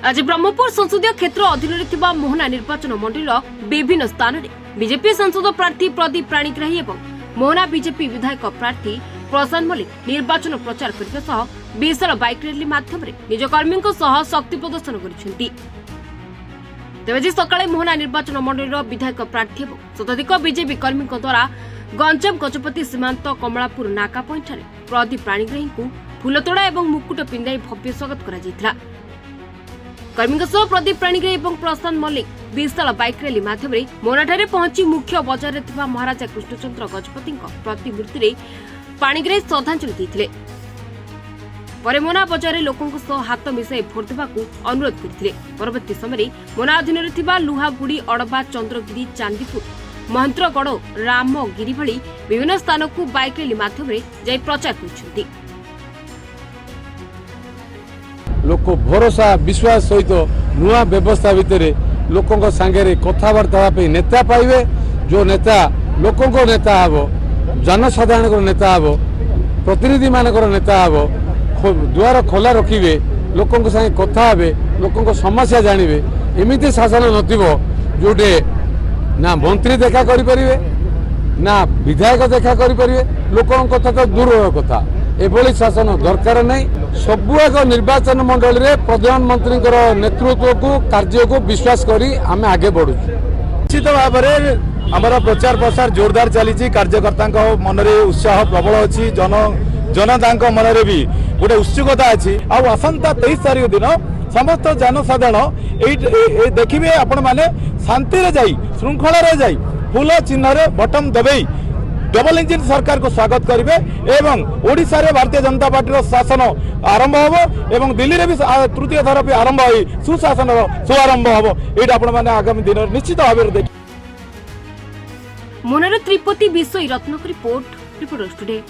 आज ब्रह्मपुर संसदीय क्षेत्र अधीन मोहना निर्वाचन मंडल विभिन्न स्थान में बीजेपी सांसद प्रार्थी प्रदीप प्राणीग्राही और मोहना बीजेपी विधायक प्रार्थी प्रशांत मल्लिक निर्वाचन प्रचार करने विशाल बाइक रैली माध्यम निज कर्मी शक्ति प्रदर्शन कर आज सकाळे मोहना निर्वाचन मंडल विधायक प्रार्थी और शताधिक बीजेपी कर्मी द्वारा गंजाम गजपति सीमांत कमलापुर नाका पॉइंट प्रदीप प्राणीग्राही फुलतोड़ा और मुकुट पिंधाई भव्य स्वागत करा कर्मी प्रदीप प्राणीग्राही और प्रशांत मल्लिक विशाल बाइक रैली माध्यम मोहनाठारे पहुंची मुख्य बजार में महाराजा कृष्णचंद्र गजपति प्रतिमूर्ति में प्राणीग्राही श्रद्धांजलि देते पर मोहना बजार लोकों हाथ मिसाई भोट देवाक अनुरोध करते परवर्ती समय मोहना अधीन लुहागुड़ी अड़बा चंद्रगिरी चांदीपुर महंत्रगढ़ रामगिरी भली विभिन्न स्थान को बाइक रैली माध्यम जाई प्रचार कर लोक भरोसा विश्वास सहित नुआ व्यवस्था भितर लोकों सांगे कथबार्ता नेता पाइबे जो नेता लोकों नेता हम जनसाधारण नेता हम प्रतिनिधि मान नेता हम द्वार खोला रखिए लोकों संगे कथा हे लोकों समस्या जानवे एमती शासन नथिबो जोटे ना मंत्री देखा करें ना विधायक देखा करें लोकों कथा तो दूर कथा एभली शासन दरकार नहीं सबुआक निर्वाचन मंडल रे प्रधानमंत्री नेतृत्व को कार्य को विश्वास करी आम आगे बढ़ु निश्चित भाव में आमर प्रचार प्रसार जोरदार चली कार्यकर्ता मन में उत्साह प्रबल अच्छी जनता मन में भी गोटे उत्सुकता अच्छी आसंता 23 तारीख दिन समस्त जनसाधारण देखिए आपण मैंने शांति जाई श्रृंखला जाई फूल चिन्ह रे बटन दबे डबल इंजिन सरकार को स्वागत करेंगे एवं ओडिशा रे भारतीय जनता पार्टी शासन आरंभ हम एवं दिल्ली रे भी तृतीय थर भी आरंभ हो सुशासन शुभारंभ हम ये आपण मैंने आगामी दिन निश्चित भाव में मोहनार त्रिपति विषय रत्नक रिपोर्ट टुडे।